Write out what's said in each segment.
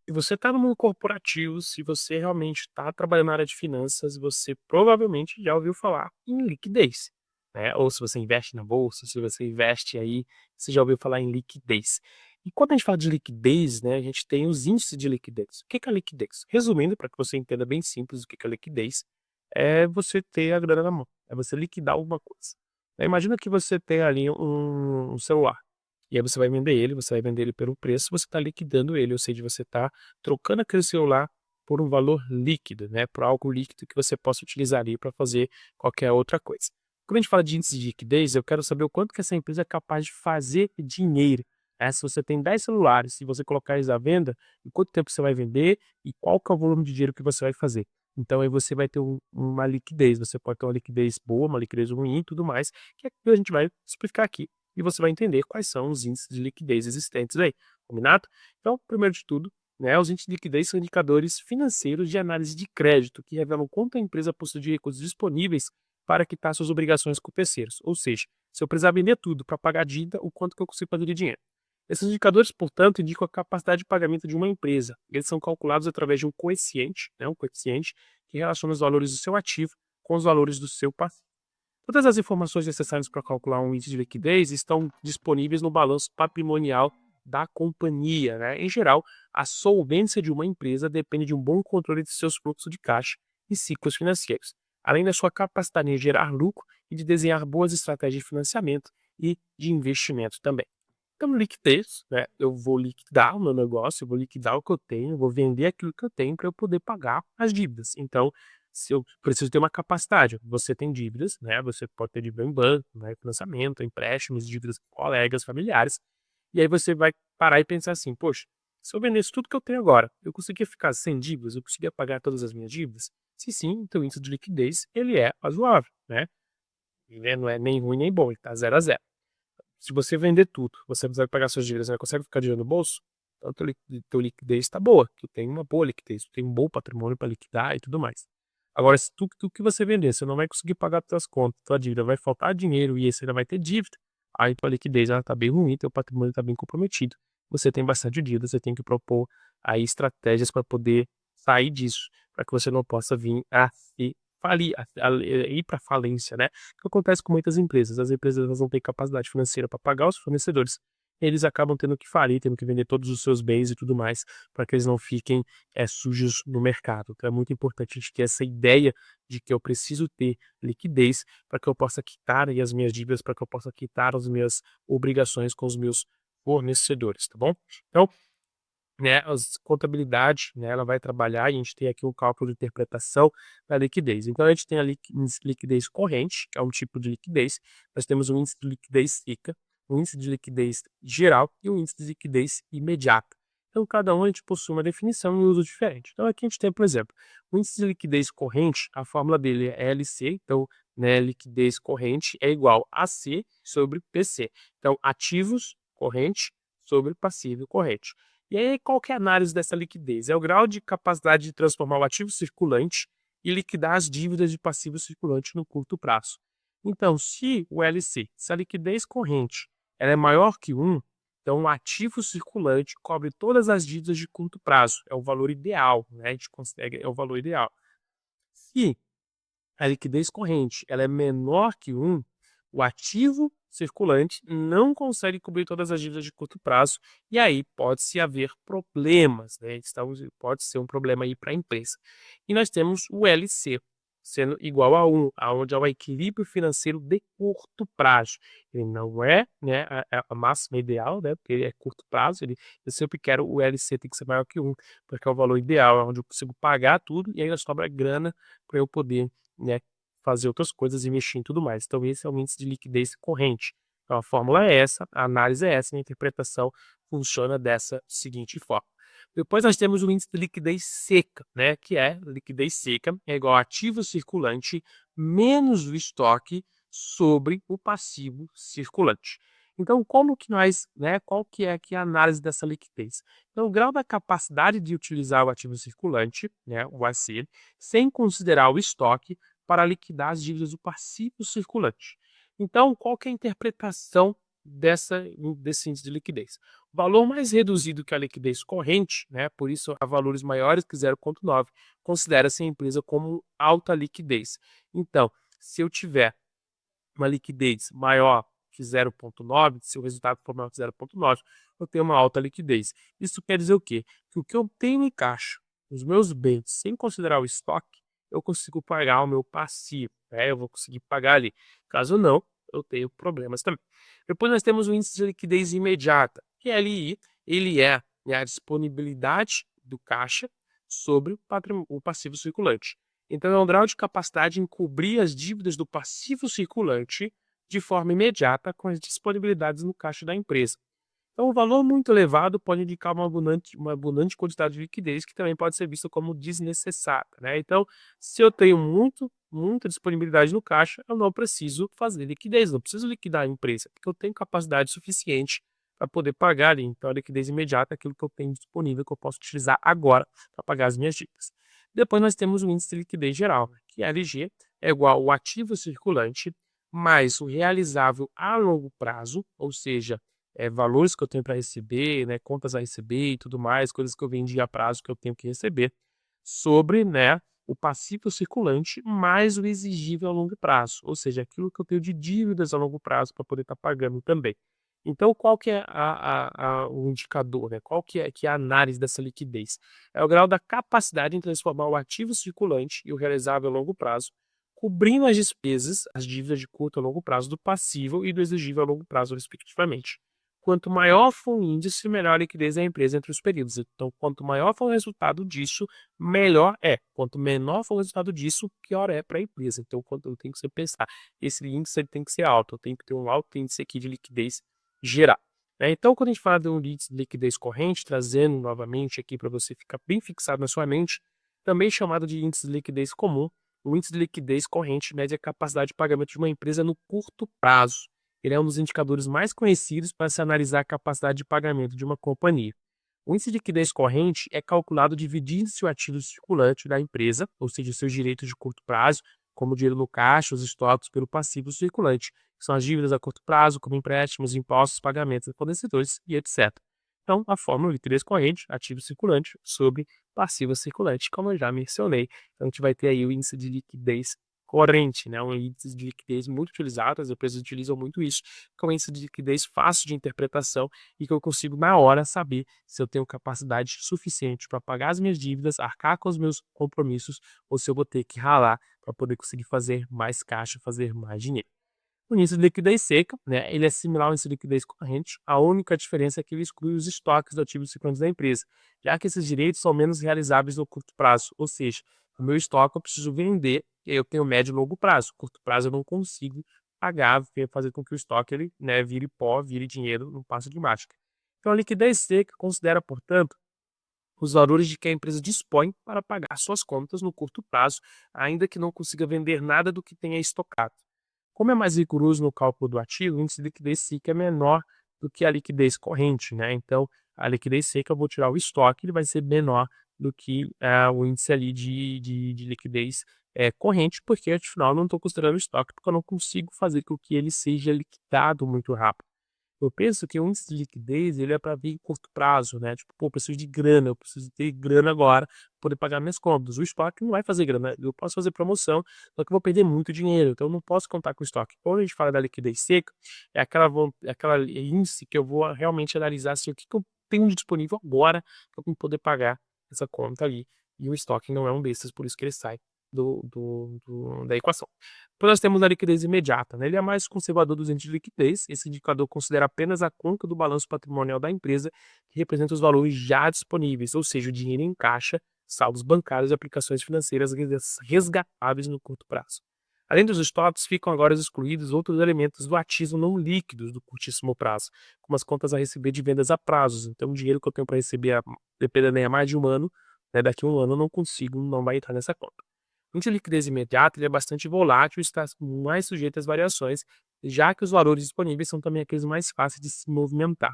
Se você está no mundo corporativo, se você realmente está trabalhando na área de finanças, você provavelmente já ouviu falar em liquidez, né? Ou se você investe na bolsa, se você investe aí, você já ouviu falar em liquidez. E quando a gente fala de liquidez, né, a gente tem os índices de liquidez. O que que é liquidez? Resumindo, para que você entenda bem simples o que que é liquidez, é você ter a grana na mão, é você liquidar alguma coisa. Imagina que você tem ali um celular. E aí você vai vender ele pelo preço, você está liquidando ele, ou seja, você está trocando aquele celular por um valor líquido, né, por algo líquido que você possa utilizar ali para fazer qualquer outra coisa. Quando a gente fala de índice de liquidez, eu quero saber o quanto que essa empresa é capaz de fazer dinheiro. Se você tem 10 celulares, se você colocar eles à venda, em quanto tempo você vai vender e qual que é o volume de dinheiro que você vai fazer. Então aí você vai ter uma liquidez, você pode ter uma liquidez boa, uma liquidez ruim e tudo mais, que é que a gente vai explicar aqui e você vai entender quais são os índices de liquidez existentes aí, combinado? Então, primeiro de tudo, né, os índices de liquidez são indicadores financeiros de análise de crédito que revelam quanto a empresa possui de recursos disponíveis para quitar suas obrigações com terceiros. Ou seja, se eu precisar vender tudo para pagar a dívida, o quanto que eu consigo fazer de dinheiro. Esses indicadores, portanto, indicam a capacidade de pagamento de uma empresa. Eles são calculados através de um coeficiente que relaciona os valores do seu ativo com os valores do seu passivo. Todas as informações necessárias para calcular um índice de liquidez estão disponíveis no balanço patrimonial da companhia, né? Em geral, a solvência de uma empresa depende de um bom controle de seus fluxos de caixa e ciclos financeiros, além da sua capacidade de gerar lucro e de desenhar boas estratégias de financiamento e de investimento também. Então, liquidez, né? Eu vou liquidar o meu negócio, eu vou liquidar o que eu tenho, eu vou vender aquilo que eu tenho para eu poder pagar as dívidas. Então, se eu preciso ter uma capacidade, você tem dívidas, né? Você pode ter dívida em banco, né? Financiamento, empréstimos, dívidas com colegas, familiares. E aí você vai parar e pensar assim, poxa, se eu vendesse tudo que eu tenho agora, eu conseguia ficar sem dívidas? Eu conseguia pagar todas as minhas dívidas? Se sim, então o índice de liquidez, ele é razoável, né? Ele não é nem ruim nem bom, ele está 0 a 0. Se você vender tudo, você vai pagar suas dívidas, você consegue ficar dinheiro no bolso? Então, teu liquidez está boa, tu tem uma boa liquidez, tu tem um bom patrimônio para liquidar e tudo mais. Agora, se tu que você vender, você não vai conseguir pagar tuas contas, tua dívida vai faltar dinheiro e você ainda vai ter dívida, aí tua liquidez ela tá bem ruim, teu patrimônio está bem comprometido. Você tem bastante dívida, você tem que propor aí estratégias para poder sair disso, para que você não possa vir a se falir, ir para falência, né? O que acontece com muitas empresas? As empresas elas não têm capacidade financeira para pagar os fornecedores, eles acabam tendo que falir, tendo que vender todos os seus bens e tudo mais, para que eles não fiquem sujos no mercado. Então é muito importante a gente ter essa ideia de que eu preciso ter liquidez para que eu possa quitar aí as minhas dívidas, para que eu possa quitar as minhas obrigações com os meus fornecedores, tá bom? Então, né, as contabilidade, né, ela vai trabalhar e a gente tem aqui um cálculo de interpretação da liquidez. Então a gente tem a liquidez corrente, que é um tipo de liquidez, nós temos um índice de liquidez seca, um índice de liquidez geral e um índice de liquidez imediata. Então cada um a gente possui uma definição e um uso diferente. Então aqui a gente tem, por exemplo, o índice de liquidez corrente, a fórmula dele é LC, então né, liquidez corrente é igual a C sobre PC. Então ativos corrente sobre passivo corrente. E aí, qual que é a análise dessa liquidez? É o grau de capacidade de transformar o ativo circulante e liquidar as dívidas de passivo circulante no curto prazo. Então, se o LC, se a liquidez corrente ela é maior que 1, então o ativo circulante cobre todas as dívidas de curto prazo. É o valor ideal, né? A gente consegue, é o valor ideal. Se a liquidez corrente ela é menor que 1, o ativo circulante não consegue cobrir todas as dívidas de curto prazo e aí pode-se haver problemas, né? Então, pode ser um problema aí para a empresa. E nós temos o LC, sendo igual a 1, aonde é o equilíbrio financeiro de curto prazo. Ele não é, né, a máxima ideal, né, porque ele é curto prazo, eu sempre quero o LC tem que ser maior que 1, porque é o valor ideal, onde eu consigo pagar tudo e ainda sobra grana para eu poder, né, fazer outras coisas, investir em tudo mais. Então, esse é o índice de liquidez corrente. Então, a fórmula é essa, a análise é essa, e a interpretação funciona dessa seguinte forma. Depois nós temos o índice de liquidez seca, né? Que é liquidez seca é igual a ativo circulante menos o estoque sobre o passivo circulante. Então, como que nós, né? Qual que é aqui a análise dessa liquidez? Então, o grau da capacidade de utilizar o ativo circulante, né? O AC, sem considerar o estoque para liquidar as dívidas do passivo circulante. Então, qual que é a interpretação desse índice de liquidez. O valor mais reduzido que a liquidez corrente, né, por isso há valores maiores que 0,9, considera-se a empresa como alta liquidez. Então, se eu tiver uma liquidez maior que 0,9, se o resultado for maior que 0,9, eu tenho uma alta liquidez. Isso quer dizer o quê? Que o que eu tenho em caixa, os meus bens, sem considerar o estoque, eu consigo pagar o meu passivo, né? Eu vou conseguir pagar ali. Caso não, eu tenho problemas também. Depois nós temos o índice de liquidez imediata, que LI, ele é, né, a disponibilidade do caixa sobre o passivo circulante. Então, é um grau de capacidade em cobrir as dívidas do passivo circulante de forma imediata com as disponibilidades no caixa da empresa. Então, um valor muito elevado pode indicar uma abundante quantidade de liquidez, que também pode ser vista como desnecessária, né? Então, se eu tenho muita disponibilidade no caixa, eu não preciso fazer liquidez, não preciso liquidar a empresa, porque eu tenho capacidade suficiente para poder pagar ali. Então, a liquidez imediata é aquilo que eu tenho disponível, que eu posso utilizar agora para pagar as minhas dívidas. Depois nós temos o índice de liquidez geral, que LG é igual ao ativo circulante mais o realizável a longo prazo, ou seja, valores que eu tenho para receber, né, contas a receber e tudo mais, coisas que eu vendi a prazo que eu tenho que receber, sobre, né, o passivo circulante mais o exigível a longo prazo, ou seja, aquilo que eu tenho de dívidas a longo prazo para poder estar pagando também. Então, qual que é o indicador, né? Qual que é a análise dessa liquidez? É o grau da capacidade em transformar o ativo circulante e o realizável a longo prazo, cobrindo as despesas, as dívidas de curto a longo prazo do passivo e do exigível a longo prazo, respectivamente. Quanto maior for o índice, melhor a liquidez da empresa entre os períodos. Então, quanto maior for o resultado disso, melhor é. Quanto menor for o resultado disso, pior é para a empresa. Então, quando eu tenho que pensar, esse índice ele tem que ser alto, eu tenho que ter um alto índice aqui de liquidez geral. Né? Então, quando a gente fala de um índice de liquidez corrente, trazendo novamente aqui para você ficar bem fixado na sua mente, também chamado de índice de liquidez comum, o índice de liquidez corrente mede a capacidade de pagamento de uma empresa no curto prazo. Ele é um dos indicadores mais conhecidos para se analisar a capacidade de pagamento de uma companhia. O índice de liquidez corrente é calculado dividindo-se o ativo circulante da empresa, ou seja, seus direitos de curto prazo, como o dinheiro no caixa, os estoques, pelo passivo circulante, que são as dívidas a curto prazo, como empréstimos, impostos, pagamentos a fornecedores e etc. Então, a fórmula liquidez corrente, ativo circulante, sobre passivo circulante, como eu já mencionei. Então, a gente vai ter aí o índice de liquidez corrente, né? Um índice de liquidez muito utilizado, as empresas utilizam muito isso, que é um índice de liquidez fácil de interpretação e que eu consigo, na hora, saber se eu tenho capacidade suficiente para pagar as minhas dívidas, arcar com os meus compromissos, ou se eu vou ter que ralar para poder conseguir fazer mais caixa, fazer mais dinheiro. O índice de liquidez seca, né, ele é similar ao índice de liquidez corrente, a única diferença é que ele exclui os estoques do ativo circulante da empresa, já que esses direitos são menos realizáveis no curto prazo, ou seja, o meu estoque eu preciso vender e aí eu tenho médio e longo prazo. Curto prazo eu não consigo pagar, fazer com que o estoque ele, né, vire pó, vire dinheiro no passo de mágica. Então a liquidez seca considera, portanto, os valores de que a empresa dispõe para pagar suas contas no curto prazo, ainda que não consiga vender nada do que tenha estocado. Como é mais rigoroso no cálculo do ativo, o índice de liquidez seca é menor do que a liquidez corrente, né? Então, a liquidez seca, eu vou tirar o estoque, ele vai ser menor do que o índice ali de liquidez corrente, porque afinal eu não estou considerando o estoque, porque eu não consigo fazer com que ele seja liquidado muito rápido. Eu penso que o índice de liquidez, ele é para vir em curto prazo, né? Tipo, pô, eu preciso de grana, eu preciso ter grana agora para poder pagar minhas contas. O estoque não vai fazer grana, eu posso fazer promoção, só que eu vou perder muito dinheiro, então eu não posso contar com o estoque. Quando a gente fala da liquidez seca, é aquela índice que eu vou realmente analisar assim, o que eu tenho disponível agora para poder pagar essa conta ali. E o estoque não é um desses, por isso que ele sai da equação. Depois nós temos a liquidez imediata, né? Ele é mais conservador dos índices de liquidez. Esse indicador considera apenas a conta do balanço patrimonial da empresa, que representa os valores já disponíveis, ou seja, o dinheiro em caixa, saldos bancários e aplicações financeiras resgatáveis no curto prazo. Além dos estoques, ficam agora excluídos outros elementos do ativo não líquidos do curtíssimo prazo, como as contas a receber de vendas a prazos. Então, o dinheiro que eu tenho para receber, dependendo a mais de um ano, né, daqui a um ano eu não consigo, não vai entrar nessa conta. O índice de liquidez imediata ele é bastante volátil e está mais sujeito às variações, já que os valores disponíveis são também aqueles mais fáceis de se movimentar.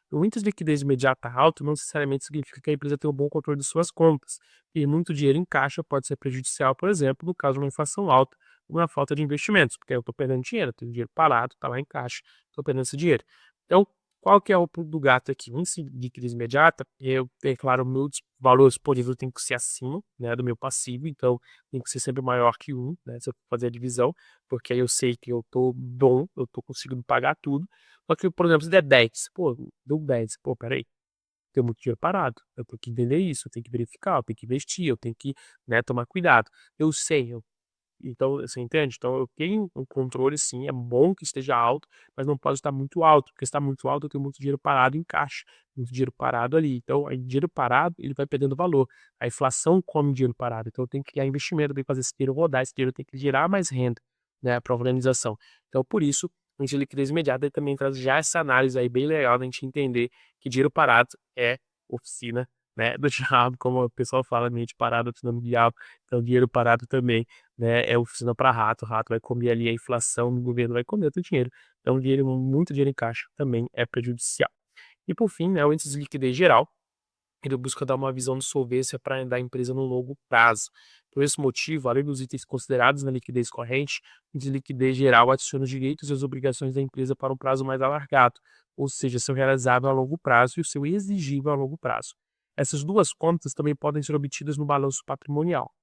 O índice de liquidez imediata alto não necessariamente significa que a empresa tem um bom controle de suas contas, e muito dinheiro em caixa pode ser prejudicial, por exemplo, no caso de uma inflação alta, uma falta de investimentos, porque eu estou perdendo dinheiro, eu tenho dinheiro parado, está lá em caixa, estou perdendo esse dinheiro. Então, qual que é o pulo do gato aqui? Índice de liquidez imediata, eu declaro o meu valor disponível tem que ser acima, né, do meu passivo, então tem que ser sempre maior que um, né, se eu fazer a divisão, porque aí eu sei que eu estou bom, eu estou conseguindo pagar tudo. Só que, por exemplo, se der 10, pô, deu 10, pô, peraí, tem muito dinheiro parado, eu tenho que entender isso, eu tenho que verificar, eu tenho que investir, eu tenho que, né, tomar cuidado. Eu sei, então, você entende? Então eu tenho um controle sim, é bom que esteja alto, mas não pode estar muito alto, porque se está muito alto eu tenho muito dinheiro parado em caixa, muito dinheiro parado ali. Então, aí dinheiro parado, ele vai perdendo valor. A inflação come dinheiro parado, então eu tenho que criar investimento, eu tenho que fazer esse dinheiro rodar, esse dinheiro tem que gerar mais renda, né, para a organização. Então, por isso, a gente liquidez imediata ele também traz já essa análise aí bem legal da gente entender que dinheiro parado é oficina, né, do diabo, como o pessoal fala, mente parada, oficina do diabo. Então, dinheiro parado também, né, é oficina para rato, o rato vai comer ali a inflação, o governo vai comer o teu dinheiro. Então, dinheiro, muito dinheiro em caixa também é prejudicial. E por fim, né, o índice de liquidez geral, ele busca dar uma visão de solvência para da empresa no longo prazo. Por esse motivo, além dos itens considerados na liquidez corrente, o índice de liquidez geral adiciona os direitos e as obrigações da empresa para um prazo mais alargado, ou seja, seu realizável a longo prazo e o seu exigível a longo prazo. Essas duas contas também podem ser obtidas no balanço patrimonial.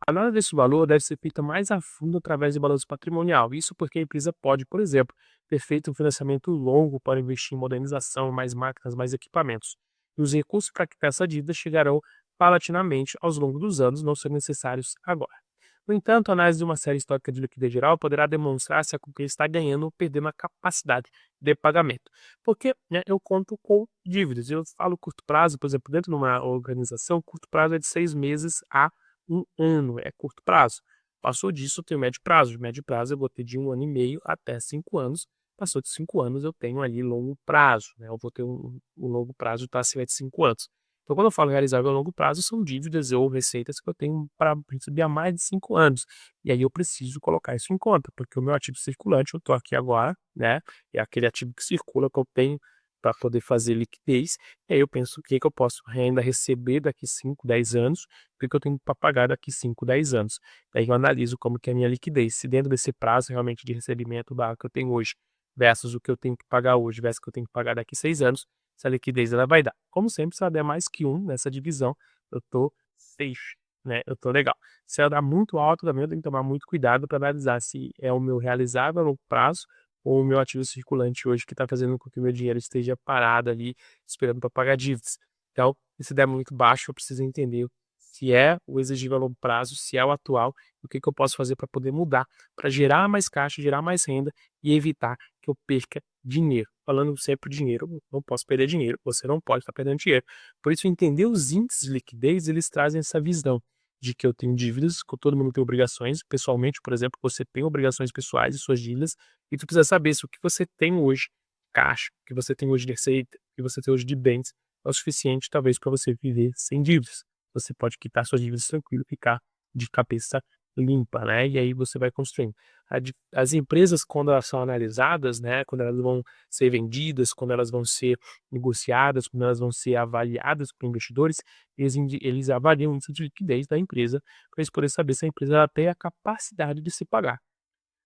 A análise desse valor deve ser feita mais a fundo através de balanço patrimonial. Isso porque a empresa pode, por exemplo, ter feito um financiamento longo para investir em modernização, mais máquinas, mais equipamentos. E os recursos para quitar essa dívida chegarão paulatinamente ao longo dos anos, não sendo necessários agora. No entanto, a análise de uma série histórica de liquidez geral poderá demonstrar se a companhia está ganhando ou perdendo a capacidade de pagamento. Porque, né, eu conto com dívidas. Eu falo curto prazo, por exemplo, dentro de uma organização, curto prazo é de 6 meses a 1 ano, é curto prazo. Passou disso, eu tenho médio prazo. De médio prazo, eu vou ter de 1 ano e meio até 5 anos. Passou de 5 anos, eu tenho ali longo prazo, né? Eu vou ter um longo prazo está acima de 5 anos. Então, quando eu falo realizável a longo prazo, são dívidas ou receitas que eu tenho para receber há mais de 5 anos. E aí eu preciso colocar isso em conta, porque o meu ativo circulante, eu estou aqui agora, né? É aquele ativo que circula que eu tenho para poder fazer liquidez. E aí eu penso o que, que eu posso ainda receber daqui 5, 10 anos, o que eu tenho para pagar daqui 5, 10 anos. Daí eu analiso como que é a minha liquidez. Se dentro desse prazo realmente de recebimento da que eu tenho hoje, versus o que eu tenho que pagar hoje, versus o que eu tenho que pagar daqui 6 anos, essa liquidez ela vai dar. Como sempre, se ela der mais que um nessa divisão, eu tô safe, né? Eu tô legal. Se ela dar muito alto também, eu tenho que tomar muito cuidado para analisar se é o meu realizável a longo prazo ou o meu ativo circulante hoje que está fazendo com que o meu dinheiro esteja parado ali, esperando para pagar dívidas. Então, se der muito baixo, eu preciso entender se é o exigível a longo prazo, se é o atual, o que que eu posso fazer para poder mudar, para gerar mais caixa, gerar mais renda e evitar que eu perca dinheiro. Falando sempre dinheiro, eu não posso perder dinheiro, você não pode estar perdendo dinheiro. Por isso, entender os índices de liquidez, eles trazem essa visão de que eu tenho dívidas, que todo mundo tem obrigações. Pessoalmente, por exemplo, você tem obrigações pessoais e suas dívidas, e tu precisa saber se o que você tem hoje, caixa, o que você tem hoje de receita, o que você tem hoje de bens, é o suficiente, talvez, para você viver sem dívidas. Você pode quitar suas dívidas tranquilo, ficar de cabeça limpa, né? E aí você vai construindo. As empresas, quando elas são analisadas, né? Quando elas vão ser vendidas, quando elas vão ser negociadas, quando elas vão ser avaliadas por investidores, eles avaliam o índice de liquidez da empresa para eles poderem saber se a empresa ela tem a capacidade de se pagar.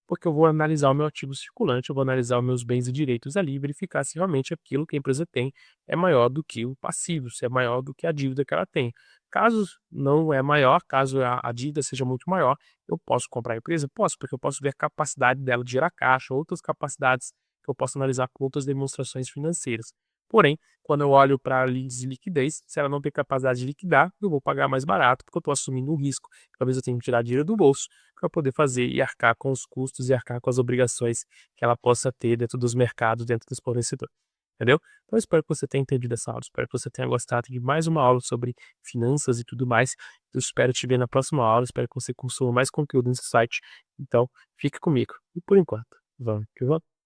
Porque eu vou analisar o meu ativo circulante, eu vou analisar os meus bens e direitos ali e verificar se realmente aquilo que a empresa tem é maior do que o passivo, se é maior do que a dívida que ela tem. Caso não é maior, caso a dívida seja muito maior, eu posso comprar a empresa? Posso, porque eu posso ver a capacidade dela de gerar caixa, outras capacidades que eu posso analisar com outras demonstrações financeiras. Porém, quando eu olho para a liquidez, se ela não tem capacidade de liquidar, eu vou pagar mais barato, porque eu estou assumindo um risco. Talvez eu tenha que tirar dinheiro do bolso para poder fazer e arcar com os custos e arcar com as obrigações que ela possa ter dentro dos mercados, dentro dos fornecedores. Entendeu? Então, eu espero que você tenha entendido essa aula. Espero que você tenha gostado de mais uma aula sobre finanças e tudo mais. Eu espero te ver na próxima aula. Espero que você consuma mais conteúdo nesse site. Então, fique comigo. E por enquanto, vamos que vamos.